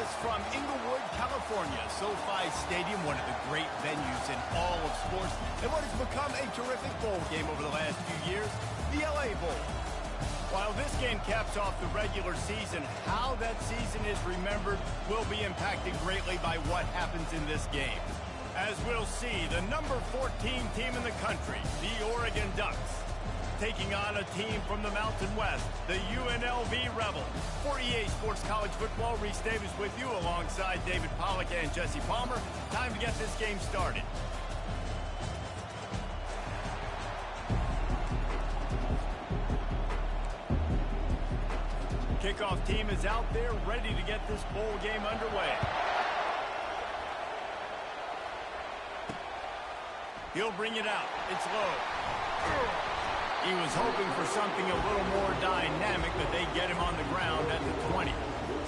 us from Inglewood, California. SoFi Stadium, one of the great venues in all of sports, and what has become a terrific bowl game over the last few years, the LA Bowl. While this game caps off the regular season, how that season is remembered will be impacted greatly by what happens in this game. As we'll see, the number 14 team in the country, the Oregon Ducks, taking on a team from the Mountain West, the UNLV Rebels. For EA Sports College Football, Reese Davis with you alongside David Pollack and Jesse Palmer. Time to get this game started. Kickoff team is out there ready to get this bowl game underway. He'll bring it out. It's low. He was hoping for something a little more dynamic, but they get him on the ground at the 20.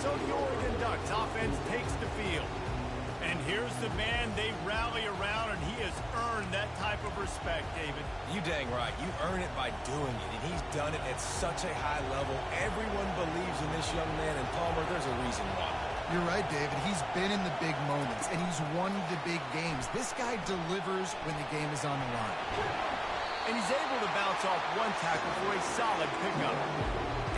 So the Oregon Ducks offense takes the field. And here's the man they rally around, and he has earned that type of respect, David. You dang right. You earn it by doing it, and he's done it at such a high level. Everyone believes in this young man, and Palmer, there's a reason why. You're right, David. He's been in the big moments, and he's won the big games. This guy delivers when the game is on the line. And he's able to bounce off one tackle for a solid pickup.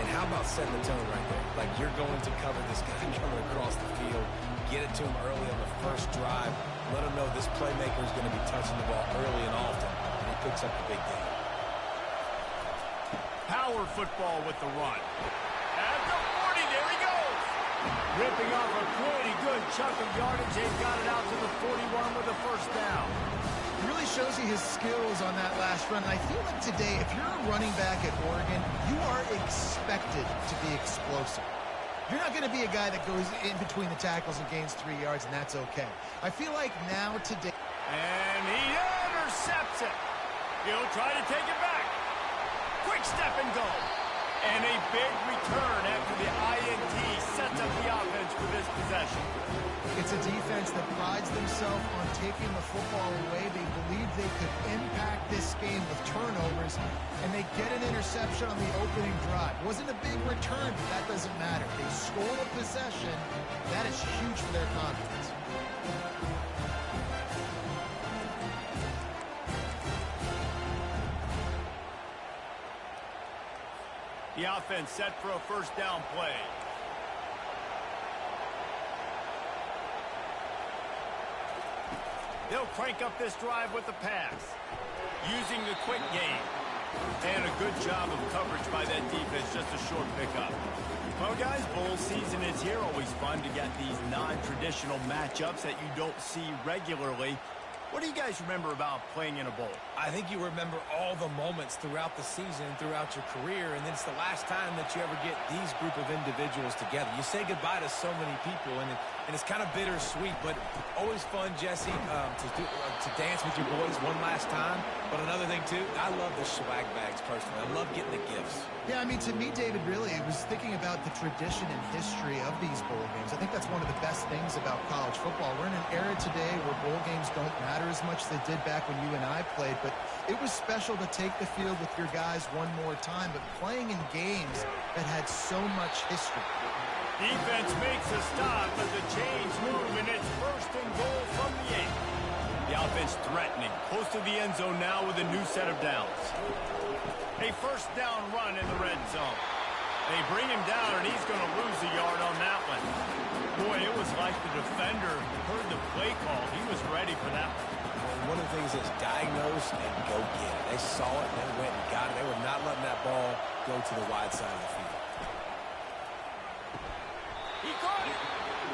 And how about setting the tone right there? Like you're going to cover this guy coming across the field, get it to him early on the first drive, let him know this playmaker is going to be touching the ball early and often, and he picks up the big game. Power football with the run. At the 40, there he goes. Ripping off a pretty good chunk of yardage. They've got it out to the 41 with a first down. It really shows you his skills on that last run. And I feel like today, if you're a running back at Oregon, you are expected to be explosive. You're not going to be a guy that goes in between the tackles and gains 3 yards, and that's okay. I feel like now today... And he intercepts it. He'll try to take it back. Quick step and go. And a big return after the INT sets up the offense for this possession. It's a defense that prides themselves on taking the football away. They believe they could impact this game with turnovers, and they get an interception on the opening drive. Wasn't a big return, but that doesn't matter. They score a possession. That is huge for their confidence. The offense set for a first down play. They'll crank up this drive with the pass, using the quick game. And a good job of coverage by that defense, just a short pickup. Well, guys, bowl season is here. Always fun to get these non-traditional matchups that you don't see regularly. What do you guys remember about playing in a bowl? I think you remember all the moments throughout the season, throughout your career, and it's the last time that you ever get these group of individuals together. You say goodbye to so many people, and it's kind of bittersweet, but always fun, Jesse, to dance with your boys one last time. But another thing, too, I love the swag bags, personally. I love getting the gifts. Yeah, I mean, to me, David, really, it was thinking about the tradition and history of these bowl games. I think that's one of the best things about college football. We're in an era today where bowl games don't matter as much as they did back when you and I played, but it was special to take the field with your guys one more time, but playing in games that had so much history. Defense makes a stop, but the chains move, and it's first and goal from the 8. The offense threatening, close to the end zone now with a new set of downs. A first down run in the red zone. They bring him down, and he's going to lose a yard on that one. Boy, it was like the defender heard the play call. He was ready for that one. And one of the things is diagnose and go get it. They saw it, they went and got it. They were not letting that ball go to the wide side of the field. He caught it.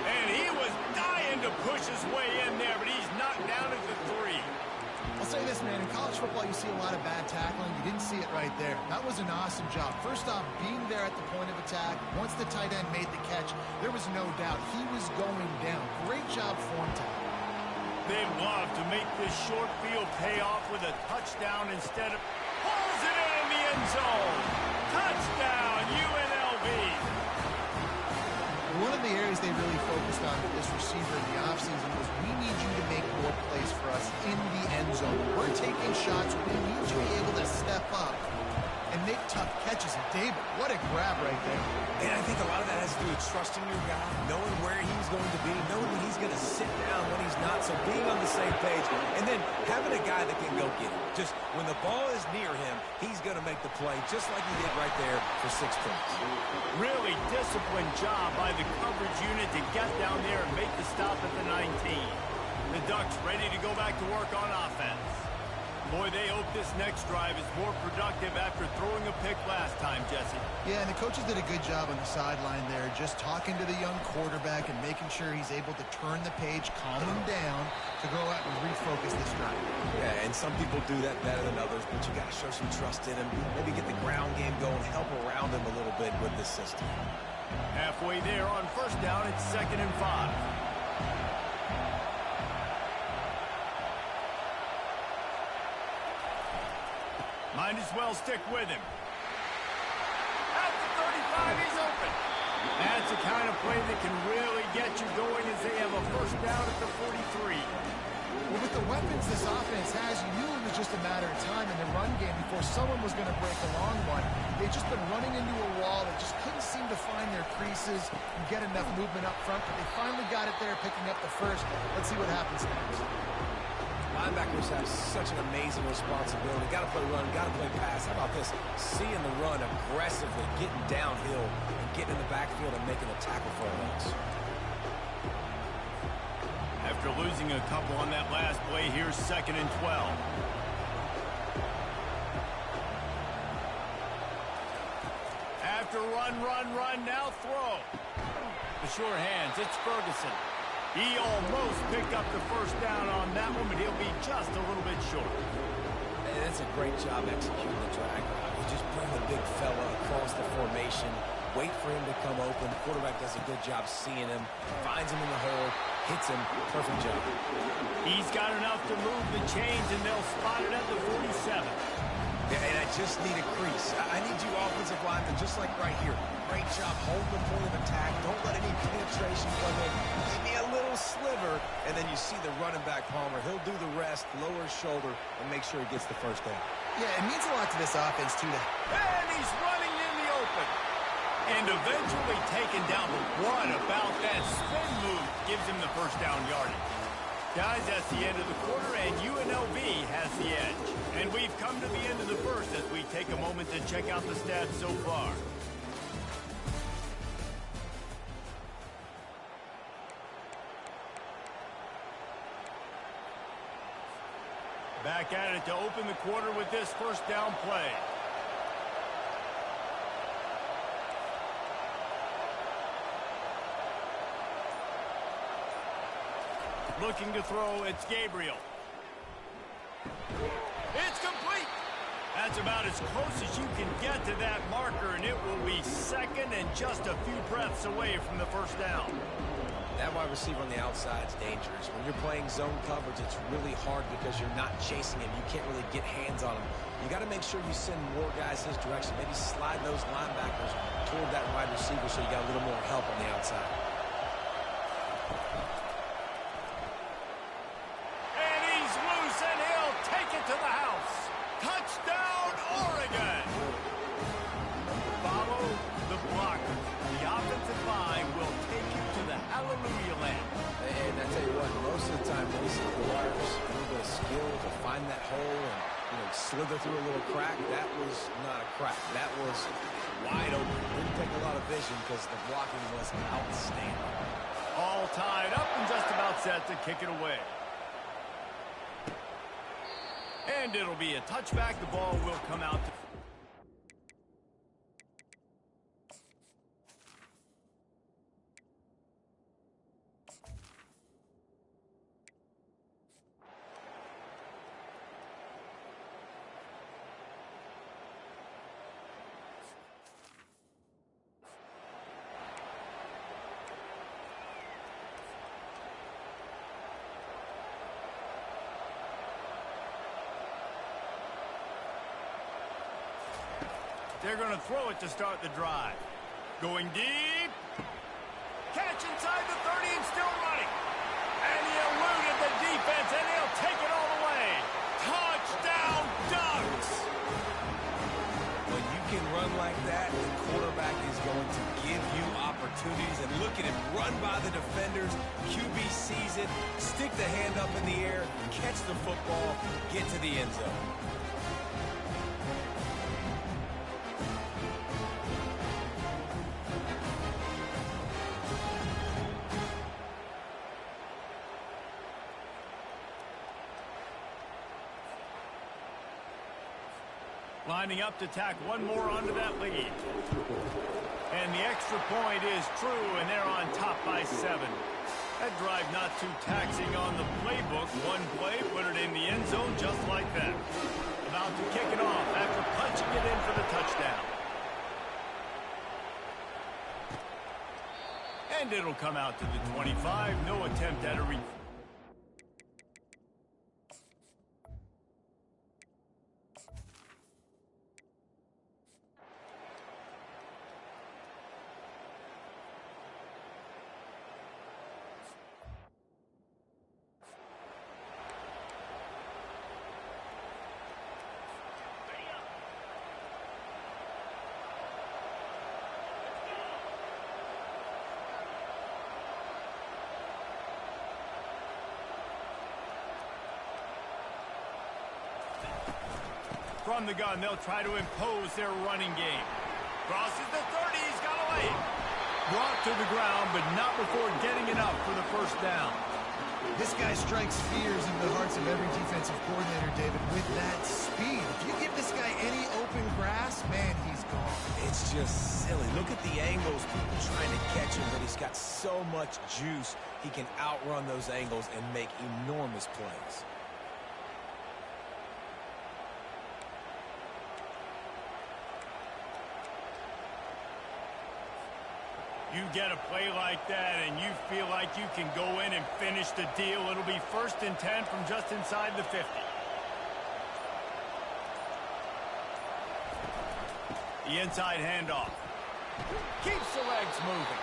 And he was dying to push his way in there, but he's knocked down at the 3. I'll say this, man, in college football, you see a lot of bad tackling. You didn't see it right there. That was an awesome job. First off, being there at the point of attack. Once the tight end made the catch, there was no doubt he was going down. Great job form tackle. They love to make this short field pay off with a touchdown instead of... Pulls it in the end zone. Touchdown, UNLV. One of the areas they really focused on with this receiver in the offseason was we need you to make more plays for us in the end zone. We're taking shots. We need you to be able to step up and take tough catches. And David, what a grab right there. And I think a lot of that has to do with trusting your guy, knowing where he's going to be, knowing when he's going to sit down, when he's not, so being on the same page, and then having a guy that can go get it. Just when the ball is near him, he's going to make the play, just like he did right there for 6 points. Really disciplined job by the coverage unit to get down there and make the stop at the 19. The Ducks ready to go back to work on offense. Boy, they hope this next drive is more productive after throwing a pick last time, Jesse. Yeah, and the coaches did a good job on the sideline there, just talking to the young quarterback and making sure he's able to turn the page, calm him down to go out and refocus this drive. Yeah, and some people do that better than others, but you got to show some trust in him. Maybe get the ground game going, help around him a little bit with this system. Halfway there on first down, it's 2nd and 5. Might as well stick with him. At the 35, he's open. That's the kind of play that can really get you going as they have a first down at the 43. Well, with the weapons this offense has, you knew it was just a matter of time in the run game before someone was going to break a long one. They've just been running into a wall. They just couldn't seem to find their creases and get enough movement up front, but they finally got it there, picking up the first. Let's see what happens next. Linebackers have such an amazing responsibility. Got to play run, got to play pass. How about this? Seeing the run aggressively, getting downhill, and getting in the backfield and making a tackle for a loss. After losing a couple on that last play, here's 2nd and 12. After run, now throw. The sure hands, it's Ferguson. He almost picked up the first down on that one, but he'll be just a little bit short. And that's a great job executing the drag route. You just bring the big fella across the formation, wait for him to come open. The quarterback does a good job seeing him, finds him in the hole, hits him. Perfect job. He's got enough to move the chains, and they'll spot it at the 47. Yeah, and I just need a crease. I need you offensive linemen, just like right here. Great job holding the point of attack. Don't let any penetration come in. Give me a little sliver, and then you see the running back, Palmer. He'll do the rest, lower his shoulder, and make sure he gets the first down. Yeah, it means a lot to this offense, too. And he's running in the open. And eventually taken down. But what about that spin move gives him the first down yardage? Guys, that's the end of the quarter, and UNLV has the edge. And we've come to the end of the first as we take a moment to check out the stats so far. Back at it to open the quarter with this first down play. Looking to throw, it's Gabriel. It's complete. That's about as close as you can get to that marker, and it will be 2nd and just a few breaths away from the first down. That wide receiver on the outside is dangerous. When you're playing zone coverage, it's really hard because you're not chasing him. You can't really get hands on him. You got to make sure you send more guys his direction. Maybe slide those linebackers toward that wide receiver so you got a little more help on the outside. And he's loose, and he'll take it to the house. Touchdown, Oregon! Follow the blocker. The offensive line will take you to the hallelujah land. And I tell you what, most of the time, Mason requires a little bit of skill to find that hole and, slither through a little crack. That was not a crack. That was wide open. Didn't take a lot of vision because the blocking was outstanding. All tied up and just about set to kick it away. And it'll be a touchback. The ball will come out. They're going to throw it to start the drive. Going deep. Catch inside the 30 and still running. And he eluded the defense, and he'll take it all the way. Touchdown, Ducks! When you can run like that, the quarterback is going to give you opportunities. And look at him run by the defenders. QB sees it, stick the hand up in the air, catch the football, get to the end zone. Lining up to tack one more onto that lead. And the extra point is true, and they're on top by 7. That drive not too taxing on the playbook. One play, put it in the end zone just like that. About to kick it off after punching it in for the touchdown. And it'll come out to the 25. No attempt at a return. From the gun, they'll try to impose their running game. Crosses the 30, he's got away. Brought to the ground, but not before getting it up for the first down. This guy strikes fears into the hearts of every defensive coordinator, David, with that speed. If you give this guy any open grass, man, he's gone. It's just silly. Look at the angles, people trying to catch him, but he's got so much juice. He can outrun those angles and make enormous plays. You get a play like that and you feel like you can go in and finish the deal. It'll be 1st and 10 from just inside the 50. The inside handoff. Keeps the legs moving.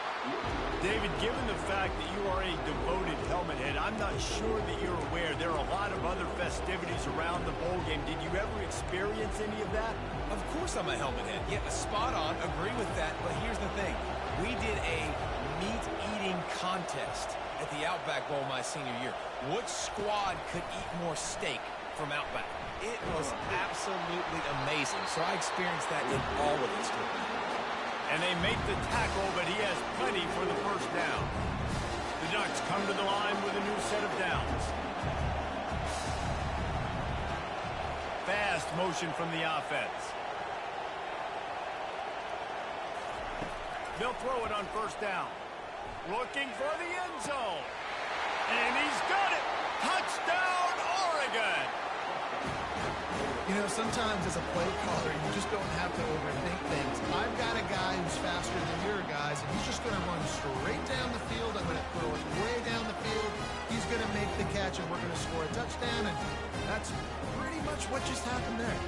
David, given the fact that you are a devoted helmet head, I'm not sure that you're aware there are a lot of other festivities around the bowl game. Did you ever experience any of that? Of course I'm a helmet head. Yeah, spot on. Agree with that. But here's the thing. We did a meat-eating contest at the Outback Bowl my senior year. What squad could eat more steak from Outback? It was absolutely amazing. So I experienced that in all of its glory. And they make the tackle, but he has plenty for the first down. The Ducks come to the line with a new set of downs. Fast motion from the offense. They'll throw it on first down. Looking for the end zone. And he's got it. Touchdown, Oregon. You know, sometimes as a play caller, you just don't have to overthink things. I've got a guy who's faster than your guys, and he's just going to run straight down the field. I'm going to throw it way down the field. He's going to make the catch, and we're going to score a touchdown, and that's pretty much what just happened there.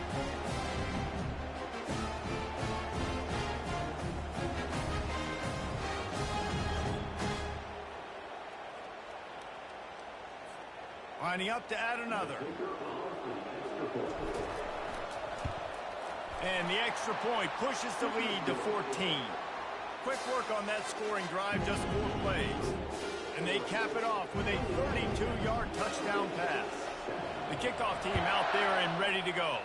Lining up to add another. And the extra point pushes the lead to 14. Quick work on that scoring drive, just 4 plays. And they cap it off with a 32-yard touchdown pass. The kickoff team out there and ready to go.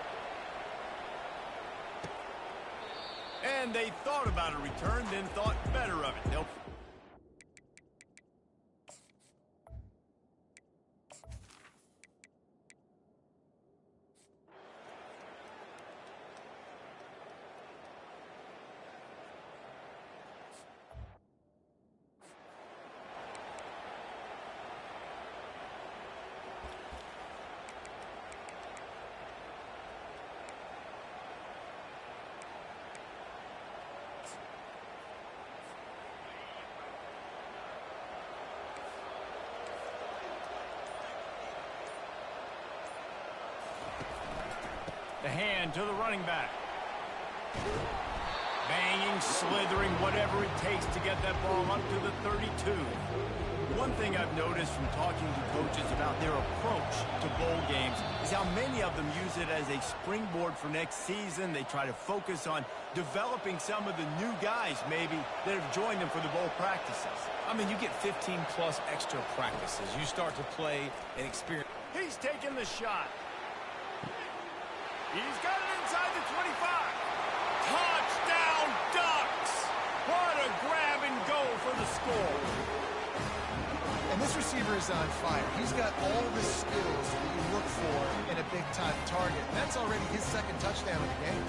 And they thought about a return, then thought better of it. They'll the hand to the running back. Banging slithering, whatever it takes to get that ball up to the 32. One thing I've noticed from talking to coaches about their approach to bowl games is how many of them use it as a springboard for next season. They try to focus on developing some of the new guys, maybe, that have joined them for the bowl practices. I mean, you get 15-plus extra practices. You start to play and experience. He's taking the shot. He's got it inside the 25. Touchdown, Ducks! What a grab and go for the score. And this receiver is on fire. He's got all the skills that you look for in a big-time target. And that's already his second touchdown of the game.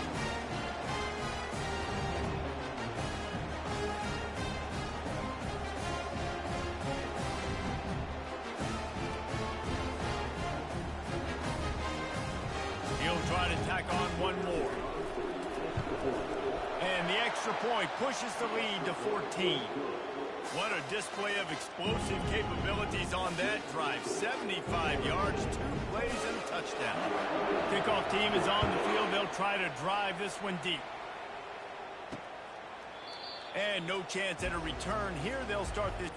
He'll try to tack on one more. And the extra point pushes the lead to 14. What a display of explosive capabilities on that drive. 75 yards, 2 plays, and a touchdown. Kickoff team is on the field. They'll try to drive this one deep. And no chance at a return here. They'll start this.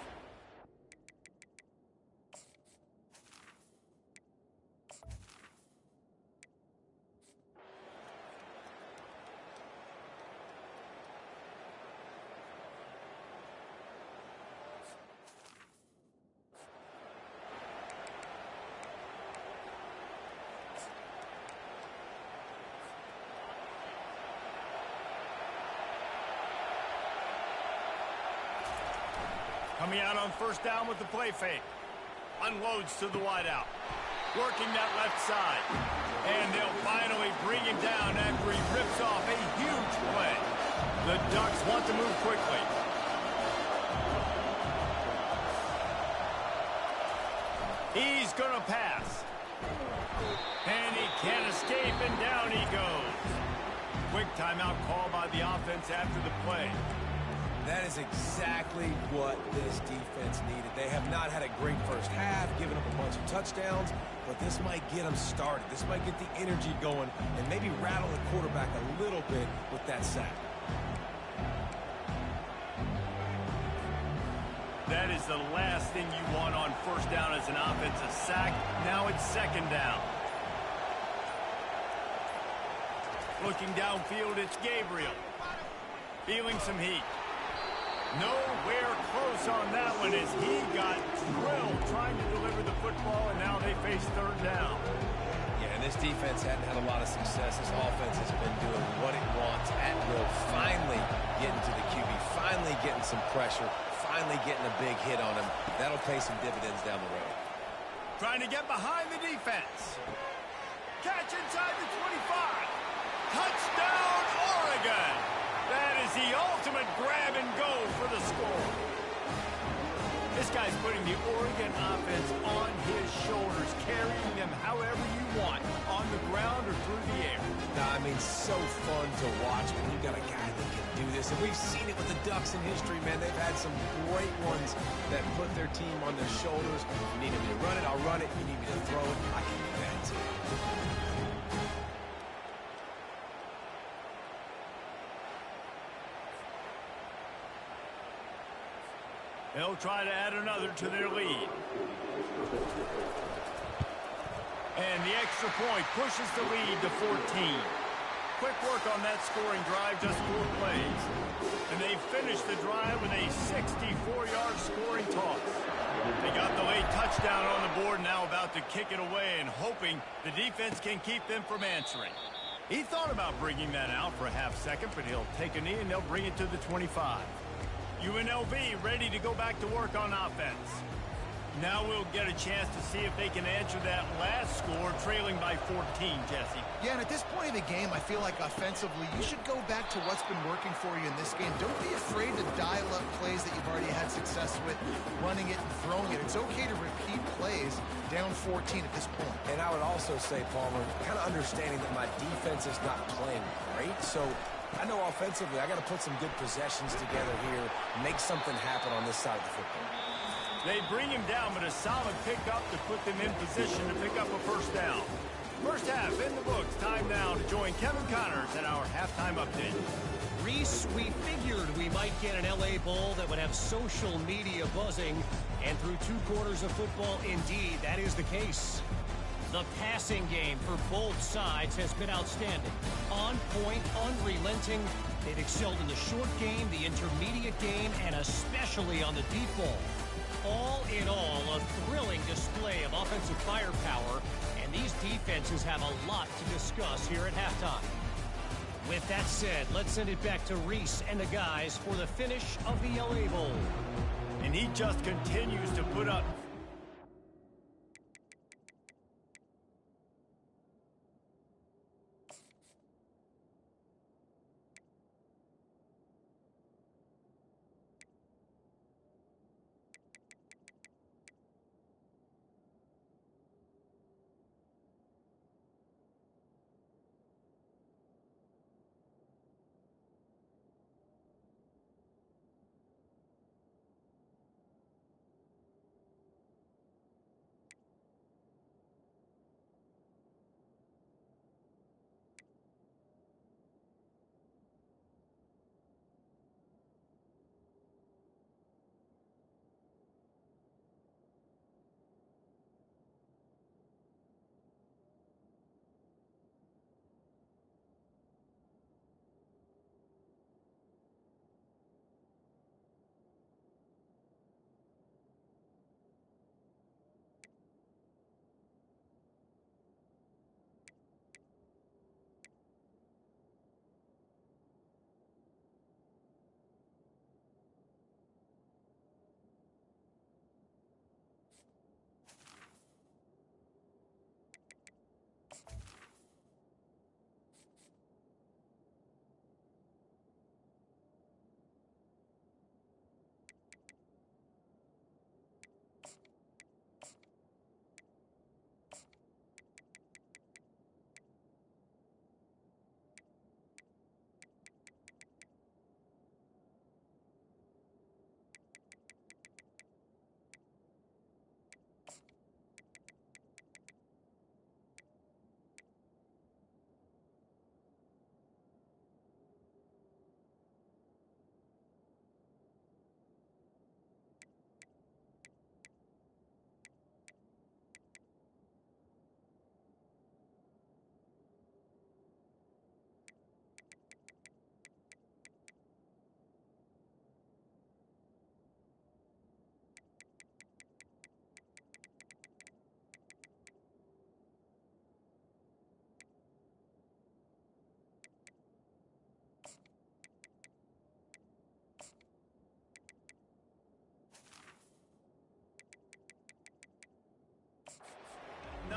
Coming out on first down with the play fake. Unloads to the wideout. Working that left side. And they'll finally bring him down after he rips off a huge play. The Ducks want to move quickly. He's going to pass. And he can't escape, and down he goes. Quick timeout call by the offense after the play. That is exactly what this defense needed. They have not had a great first half, giving up a bunch of touchdowns, but this might get them started. This might get the energy going and maybe rattle the quarterback a little bit with that sack. That is the last thing you want on first down as an offensive sack. Now it's second down. Looking downfield, it's Gabriel. Feeling some heat. Nowhere close on that one as he got drilled trying to deliver the football, and now they face third down. Yeah, and this defense hadn't had a lot of success. This offense has been doing what it wants at will. Finally getting to the QB, finally getting some pressure, finally getting a big hit on him. That'll pay some dividends down the road. Trying to get behind the defense. Catch inside the 25. Touchdown, Oregon! That is the ultimate grab and go for the score. This guy's putting the Oregon offense on his shoulders, carrying them however you want, on the ground or through the air. I mean, so fun to watch when you've got a guy that can do this. And we've seen it with the Ducks in history, man. They've had some great ones that put their team on their shoulders. You need me to run it, I'll run it. You need me to throw it, I can do that too. They'll try to add another to their lead. And the extra point pushes the lead to 14. Quick work on that scoring drive, just 4 plays. And they finish the drive with a 64-yard scoring toss. They got the late touchdown on the board, now about to kick it away and hoping the defense can keep them from answering. He thought about bringing that out for a half second, but he'll take a knee and they'll bring it to the 25. UNLV ready to go back to work on offense. Now we'll get a chance to see if they can answer that last score, trailing by 14, Jesse. Yeah, and at this point in the game, I feel like offensively, you should go back to what's been working for you in this game. Don't be afraid to dial up plays that you've already had success with, running it and throwing it. It's okay to repeat plays down 14 at this point. And I would also say, Palmer, kind of understanding that my defense is not playing great, so I know offensively I got to put some good possessions together here, make something happen on this side of the football. They bring him down, but a solid pickup to put them in position to pick up a first down. First half in the books. Time now to join Kevin Connors in our halftime update. Reese, we figured we might get an LA Bowl that would have social media buzzing. And through 2 quarters of football, indeed, that is the case. The passing game for both sides has been outstanding. On point, unrelenting. They've excelled in the short game, the intermediate game, and especially on the deep ball. All in all, a thrilling display of offensive firepower, and these defenses have a lot to discuss here at halftime. With that said, let's send it back to Reese and the guys for the finish of the LA Bowl. And he just continues to put up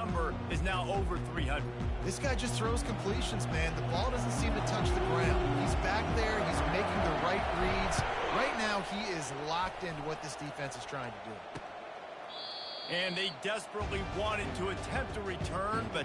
number is now over 300. This guy just throws completions, man. The ball doesn't seem to touch the ground. He's back there. He's making the right reads. Right now, he is locked into what this defense is trying to do. And they desperately wanted to attempt a return, but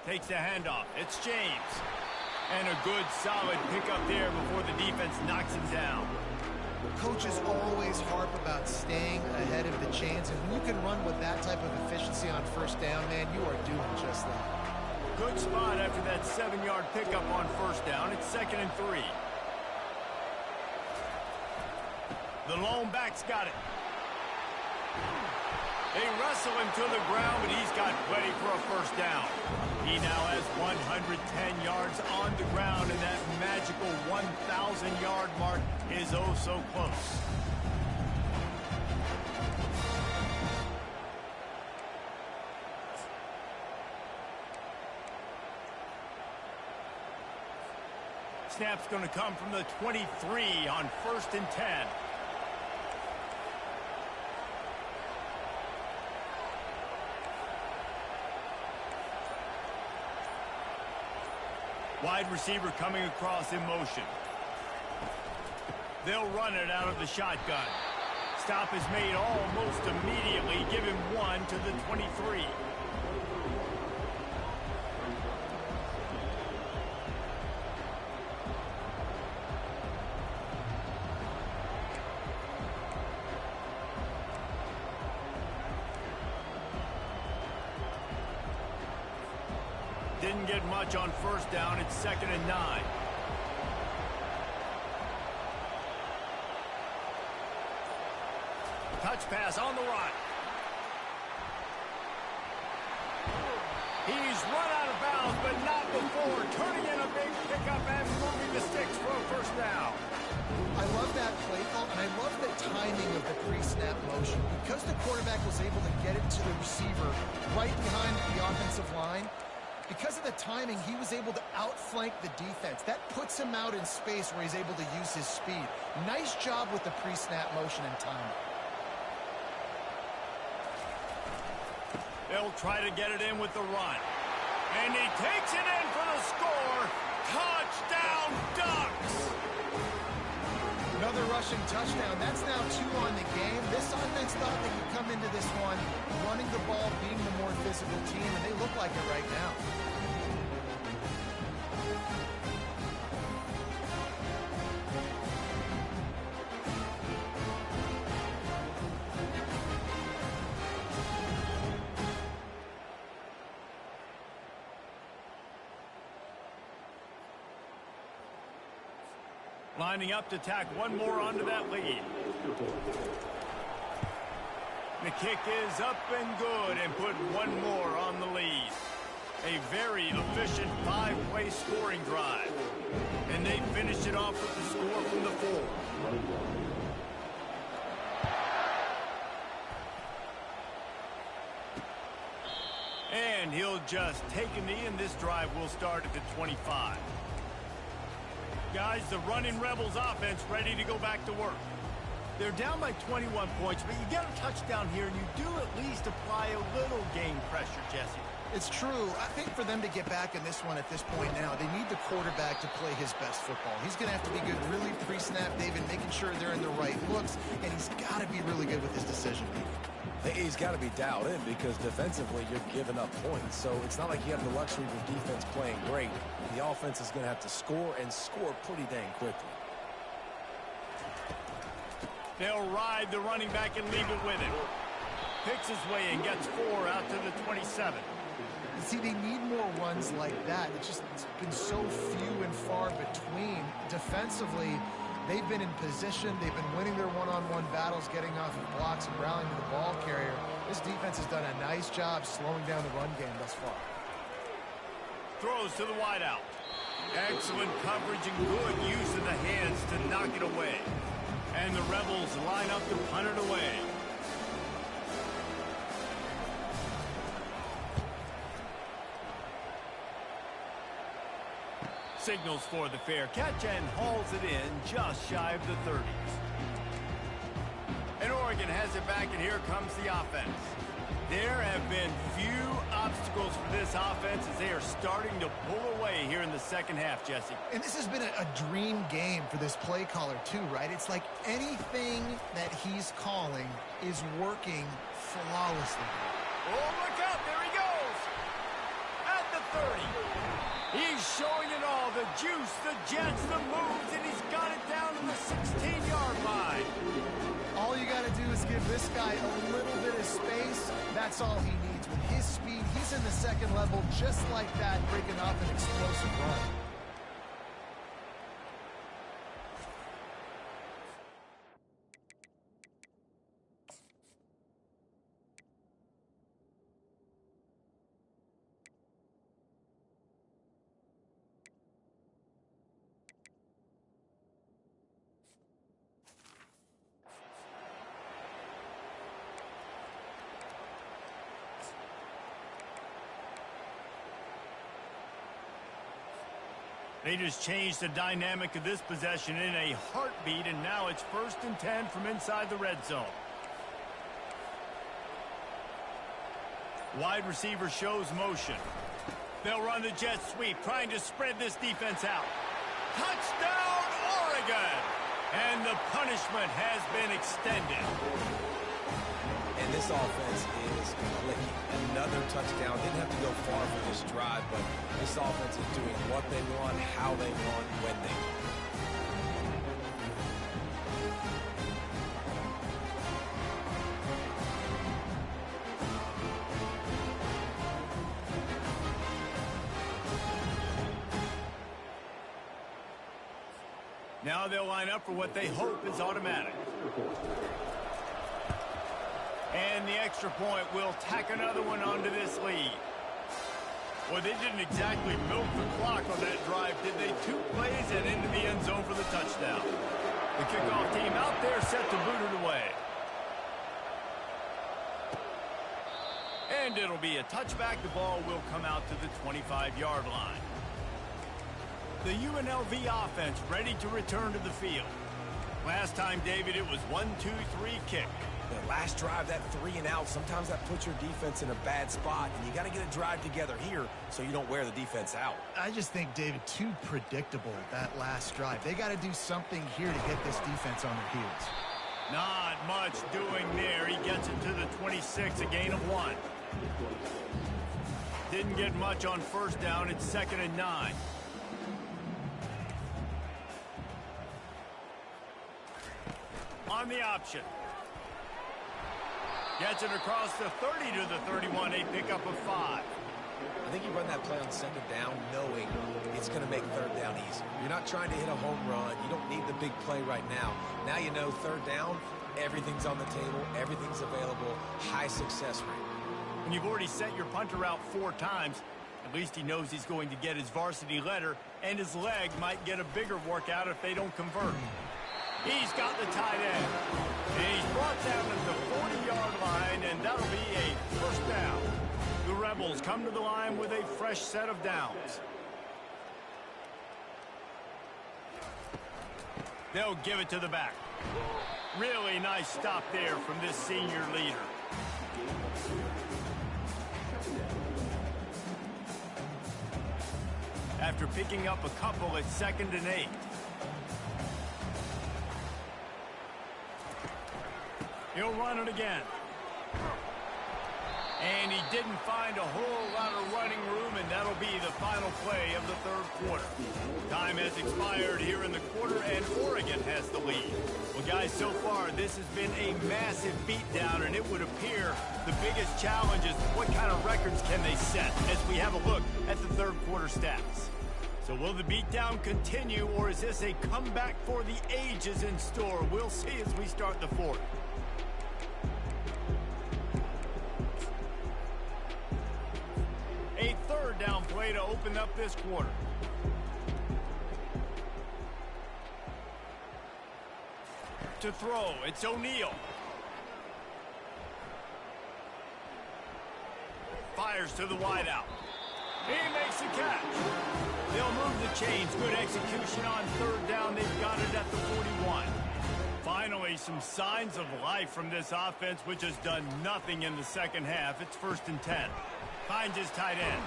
takes the handoff. It's James. And a good, solid pickup there before the defense knocks him down. Coaches always harp about staying ahead of the chains, and when you can run with that type of efficiency on first down, man, you are doing just that. Good spot after that 7-yard pickup on first down. It's 2nd and 3. The lone back's got it. They wrestle him to the ground, but he's got plenty for a first down. He now has 110 yards on the ground, and that magical 1,000-yard mark is oh so close. Snap's going to come from the 23 on 1st and 10. Wide receiver coming across in motion. They'll run it out of the shotgun. Stop is made almost immediately. Give him 1 to the 23. Didn't get much on first down. It's 2nd and 9. Touch pass on the run. He's run out of bounds, but not before turning in a big pickup and moving the sticks for a first down. I love that play call, and I love the timing of the pre-snap motion. Because the quarterback was able to get it to the receiver right behind the offensive line, because of the timing, he was able to outflank the defense. That puts him out in space where he's able to use his speed. Nice job with the pre-snap motion and timing. They'll try to get it in with the run. And he takes it in for the score. Touchdown, Ducks! Another rushing touchdown. That's now 2 on the game. This offense thought they could come into this one running the ball, being the more physical team, and they look like it right now. Lining up to tack one more onto that lead. The kick is up and good and put one more on the lead. A very efficient 5-play scoring drive. And they finished it off with the score from the 4. And he'll just take a knee, and this drive will start at the 25. Guys, the running Rebels offense ready to go back to work. They're down by 21 points, but you get a touchdown here, and you do at least apply a little game pressure, Jesse. It's true. I think for them to get back in this one at this point now, they need the quarterback to play his best football. He's going to have to be good, really pre-snap, David, making sure they're in the right looks, and he's got to be really good with his decision making. He's got to be dialed in because defensively you're giving up points. So it's not like you have the luxury of defense playing great. The offense is going to have to score and score pretty dang quickly. They'll ride the running back and leave it with him. Picks his way and gets 4 out to the 27. See, they need more runs like that. It's been so few and far between. Defensively, they've been in position. They've been winning their one-on-one battles, getting off of blocks and rallying to the ball carrier. This defense has done a nice job slowing down the run game thus far. Throws to the wideout. Excellent coverage and good use of the hands to knock it away. And the Rebels line up to punt it away. Signals for the fair catch and hauls it in just shy of the 30s. And Oregon has it back, and here comes the offense. There have been few obstacles for this offense as they are starting to pull away here in the second half, Jesse. And this has been a dream game for this play caller too, right? It's like anything that he's calling is working flawlessly. Oh, look out, there he goes! At the 30. He's showing it all, the juice, the jets, the moves, and he's got it down to the 16-yard line. All you got to do is give this guy a little bit of space. That's all he needs. With his speed, he's in the second level just like that, breaking off an explosive run. They just changed the dynamic of this possession in a heartbeat, and now it's 1st and 10 from inside the red zone. Wide receiver shows motion. They'll run the jet sweep, trying to spread this defense out. Touchdown, Oregon! And the punishment has been extended. And this offense is clicking. Another touchdown. Didn't have to go far for this drive, but this offense is doing what they want, how they want, when they want. Now they'll line up for what they hope is automatic. And the extra point will tack another one onto this lead. Well, they didn't exactly milk the clock on that drive, did they? 2 plays and into the end zone for the touchdown. The kickoff team out there set to boot it away. And it'll be a touchback. The ball will come out to the 25-yard line. The UNLV offense ready to return to the field. Last time, David, it was 1-2-3 kick. The last drive, that 3 and out, sometimes that puts your defense in a bad spot, and you got to get a drive together here so you don't wear the defense out. I just think, David, too predictable, that last drive. They got to do something here to get this defense on their heels. Not much doing there. He gets it to the 26, a gain of 1. Didn't get much on first down. It's 2nd and 9. On the option. Gets it across the 30 to the 31, a pickup of 5. I think you run that play on 2nd down knowing it's going to make 3rd down easier. You're not trying to hit a home run. You don't need the big play right now. Now you know 3rd down, everything's on the table, everything's available, high success rate. When you've already sent your punter out 4 times, at least he knows he's going to get his varsity letter, and his leg might get a bigger workout if they don't convert. He's got the tight end. And he's brought down to the 40-yard line, and that'll be a 1st down. The Rebels come to the line with a fresh set of downs. They'll give it to the back. Really nice stop there from this senior leader. After picking up a couple, it's 2nd and 8. He'll run it again. And he didn't find a whole lot of running room, and that'll be the final play of the 3rd quarter. Time has expired here in the quarter, and Oregon has the lead. Well, guys, so far, this has been a massive beatdown, and it would appear the biggest challenge is what kind of records can they set as we have a look at the 3rd quarter stats. So will the beatdown continue, or is this a comeback for the ages in store? We'll see as we start the 4th. A 3rd down play to open up this quarter. To throw, it's O'Neal. Fires to the wideout. He makes the catch. They'll move the chains. Good execution on 3rd down. They've got it at the 41. Finally, some signs of life from this offense, which has done nothing in the 2nd half. It's 1st and 10. Finds his tight end.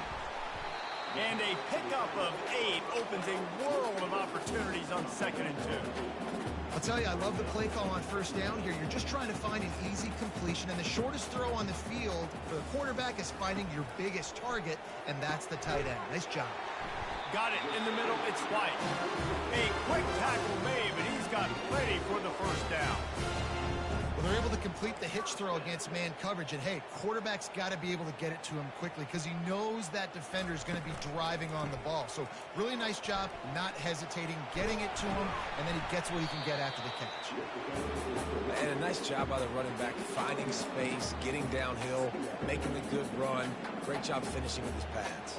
And a pickup of 8 opens a world of opportunities on 2nd and 2. I'll tell you, I love the play call on 1st down here. You're just trying to find an easy completion, and the shortest throw on the field for the quarterback is finding your biggest target, and that's the tight end. Nice job. Got it in the middle. It's White. A quick tackle made, but he's got plenty for the 1st down. Well, they're able to complete the hitch throw against man coverage, and hey, quarterback's got to be able to get it to him quickly because he knows that defender is going to be driving on the ball. So really nice job, not hesitating, getting it to him, and then he gets what he can get after the catch. And a nice job by the running back, finding space, getting downhill, making a good run. Great job finishing with his pads.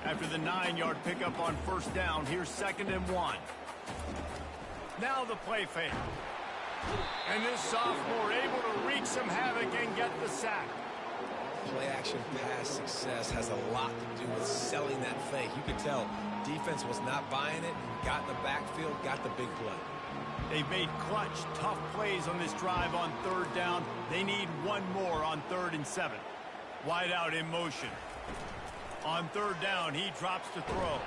After the 9-yard pickup on 1st down, here's 2nd and 1. Now the play fake. And this sophomore able to wreak some havoc and get the sack. Play-action pass success has a lot to do with selling that fake. You could tell defense was not buying it, got in the backfield, got the big play. They've made clutch, tough plays on this drive on 3rd down. They need one more on 3rd and 7. Wide out in motion. On third down, he drops to throw.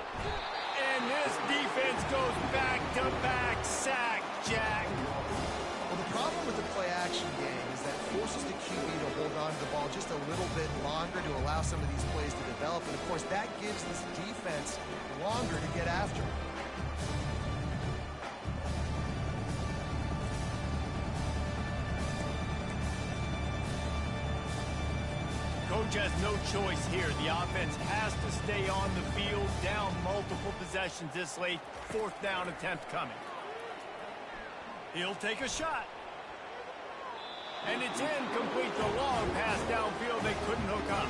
And this defense goes back-to-back sack, Jack. Well, the problem with the play-action game is that it forces the QB to hold on to the ball just a little bit longer to allow some of these plays to develop. And, of course, that gives this defense longer to get after. Coach has no choice here. The offense has to stay on the field, down multiple possessions this late. Fourth down attempt coming. He'll take a shot. And it's incomplete. The long pass downfield, they couldn't hook up.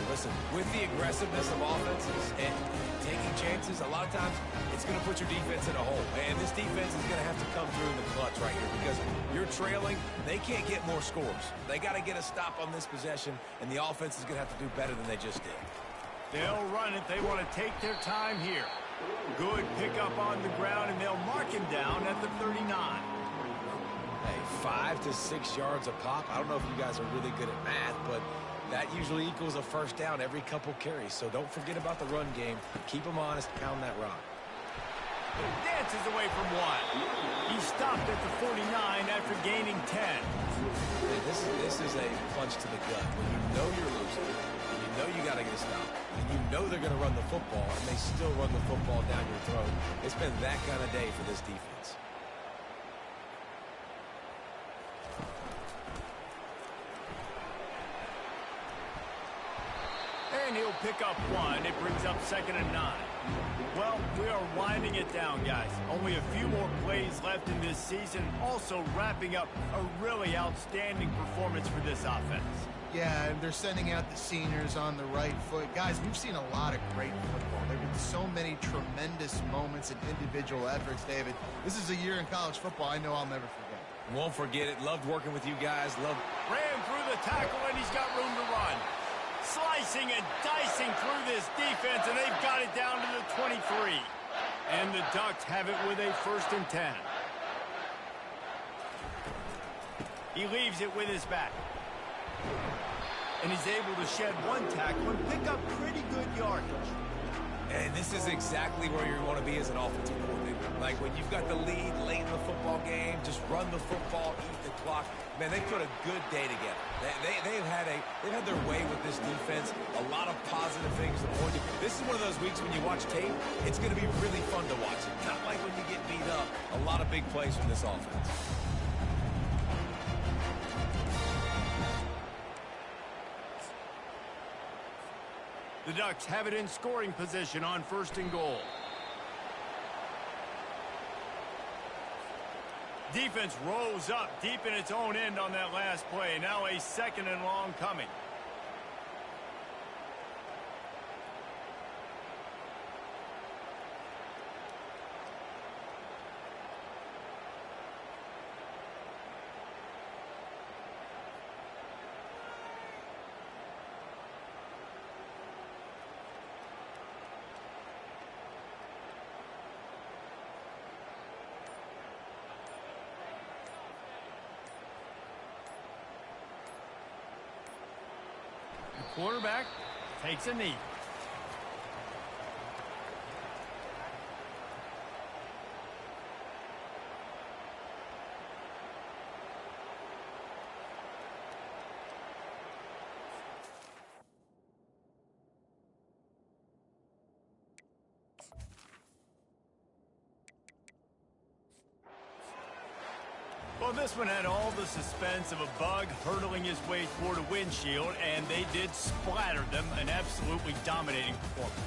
Listen, with the aggressiveness of offenses and taking chances, a lot of times it's going to put your defense in a hole. And this defense is going to have to come through in the clutch right here because you're trailing. They can't get more scores. They got to get a stop on this possession, and the offense is going to have to do better than they just did. They'll run it. They want to take their time here. Good pickup on the ground, and they'll mark him down at the 39. Hey, 5 to 6 yards a pop. I don't know if you guys are really good at math, but that usually equals a first down every couple carries. So don't forget about the run game. Keep them honest. Pound that rock. Dances away from one. He stopped at the 49 after gaining 10. Hey, this is a punch to the gut. When you know you're losing, and you know you got to get a stop, and you know they're going to run the football, and they still run the football down your throat. It's been that kind of day for this defense. And he'll pick up one. It brings up 2nd and 9. Well, we are winding it down, guys. Only a few more plays left in this season. Also wrapping up a really outstanding performance for this offense. Yeah, and they're sending out the seniors on the right foot. Guys, we've seen a lot of great football. There have been so many tremendous moments and individual efforts, David. This is a year in college football I know I'll never forget. Won't forget it. Loved working with you guys. Ran through the tackle, and he's got room to run. Slicing and dicing through this defense, and they've got it down to the 23. And the Ducks have it with a 1st and 10. He leaves it with his back. And he's able to shed one tackle and pick up pretty good yardage. And this is exactly where you want to be as an offensive coordinator. Like when you've got the lead late in the football game, just run the football, eat the clock. Man, they put a good day together. They've had their way with this defense. A lot of positive things to point to. This is one of those weeks when you watch tape, it's going to be really fun to watch. Not like when you get beat up. A lot of big plays from this offense. The Ducks have it in scoring position on 1st and goal. Defense rose up deep in its own end on that last play. Now a 2nd and long coming. Quarterback takes a knee. Well, this one had all the suspense of a bug hurtling his way toward a windshield, and they did splatter them. An absolutely dominating performance.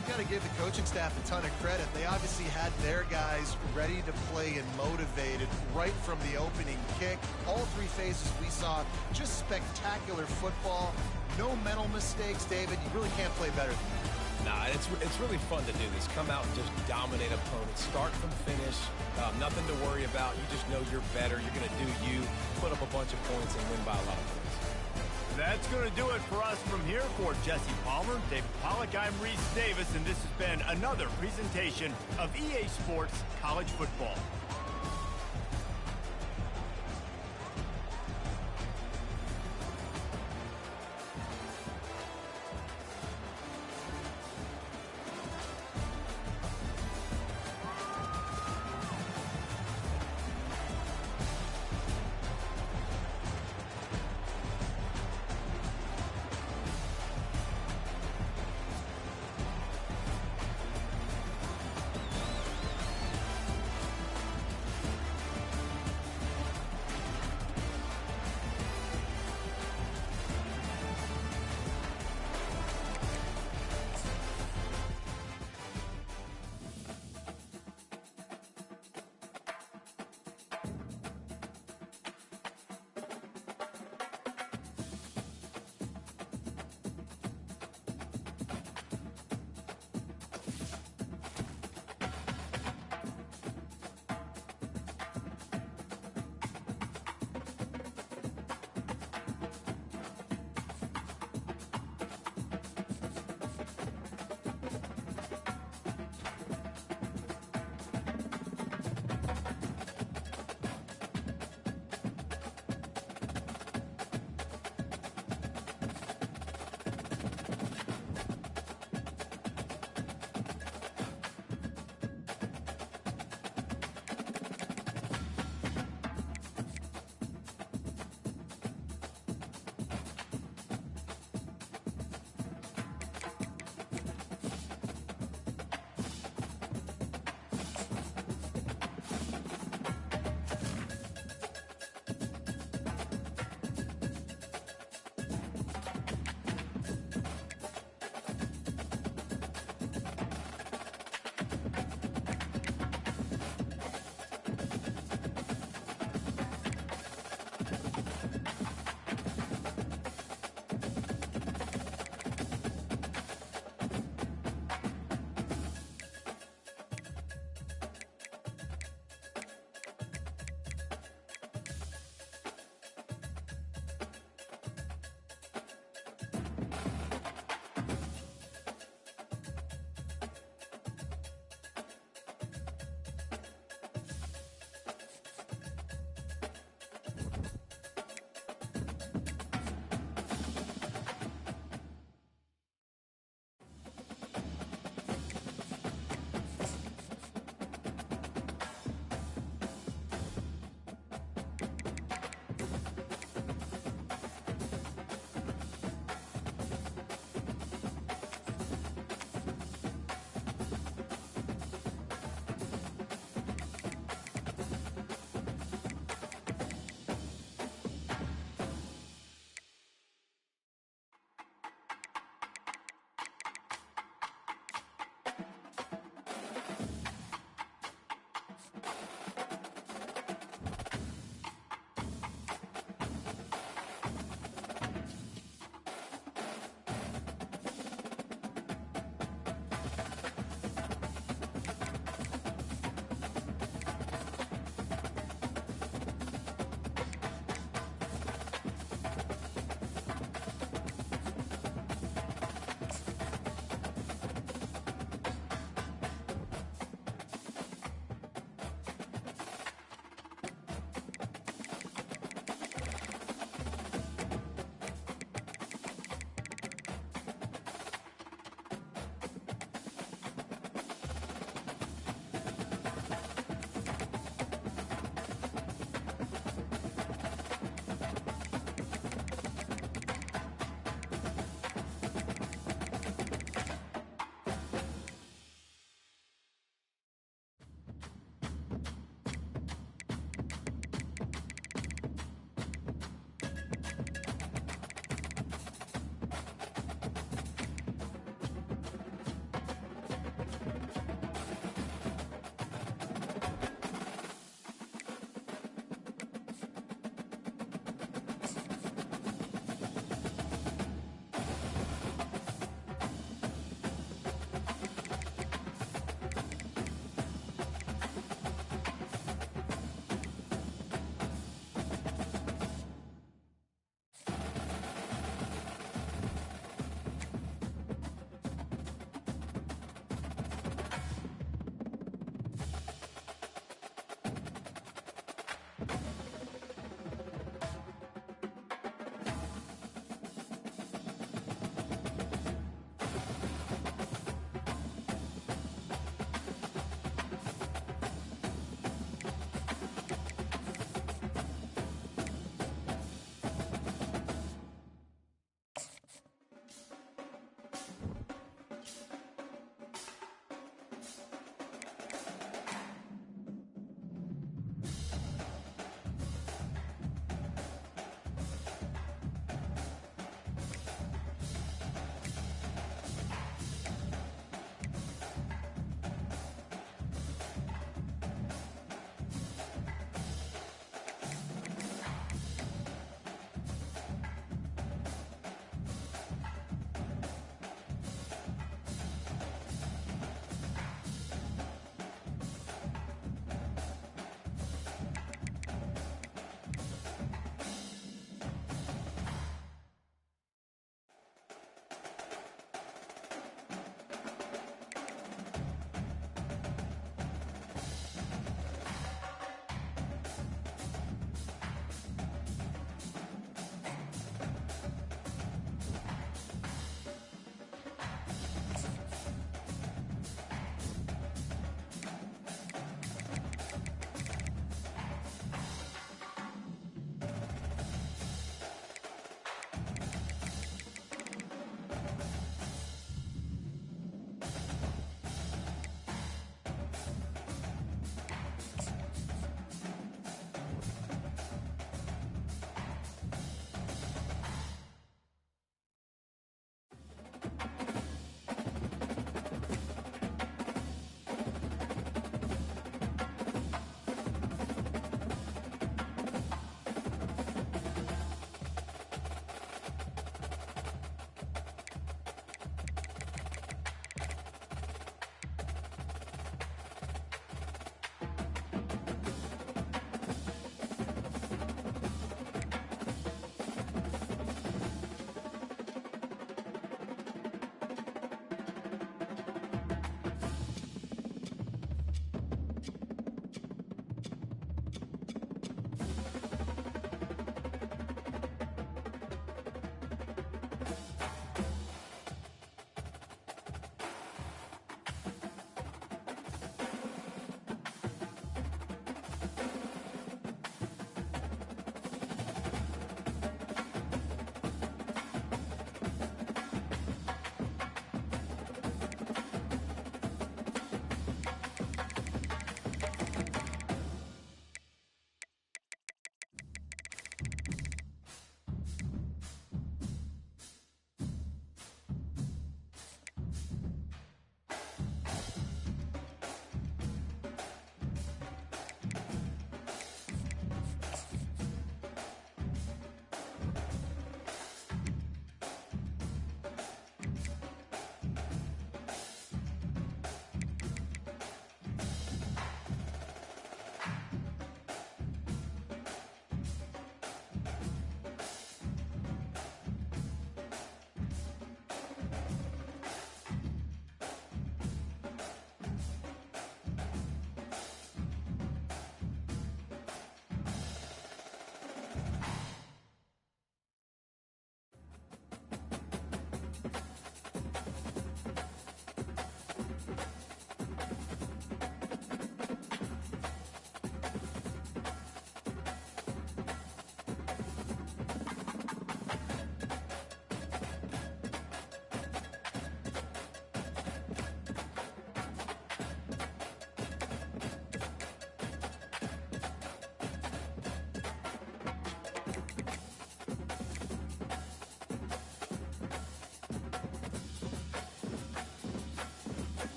You got to give the coaching staff a ton of credit. They obviously had their guys ready to play and motivated right from the opening kick. All 3 phases we saw just spectacular football. No mental mistakes, David. You really can't play better than that. Nah, it's really fun to do this. Come out and just dominate opponents. Start from finish. Nothing to worry about. You just know you're better. You're going to do you. Put up a bunch of points and win by a lot of points. That's going to do it for us from here. For Jesse Palmer, David Pollack, I'm Reese Davis, and this has been another presentation of EA Sports College Football.